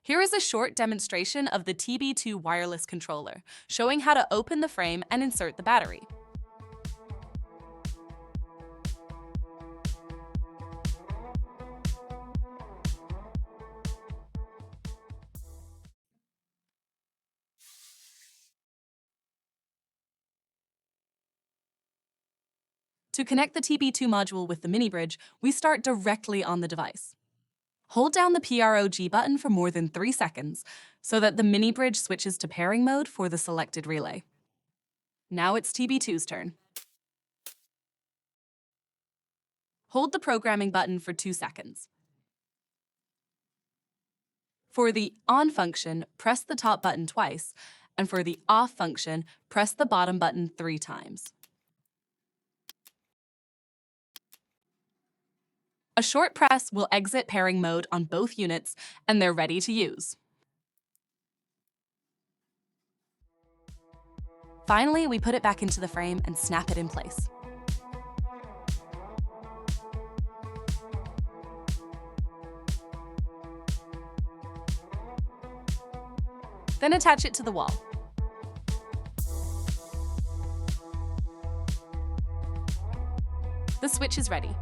Here is a short demonstration of the TB2 wireless controller, showing how to open the frame and insert the battery. To connect the TB2 module with the mini bridge, we start directly on the device. Hold down the s.r.o button for more than 3 seconds so that the mini bridge switches to pairing mode for the selected relay. Now it's TB2's turn. Hold the programming button for 2 seconds. For the on function, press the top button twice, and for the off function, press the bottom button 3 times. A short press will exit pairing mode on both units, and they're ready to use. Finally, we put it back into the frame and snap it in place. Then attach it to the wall. The switch is ready.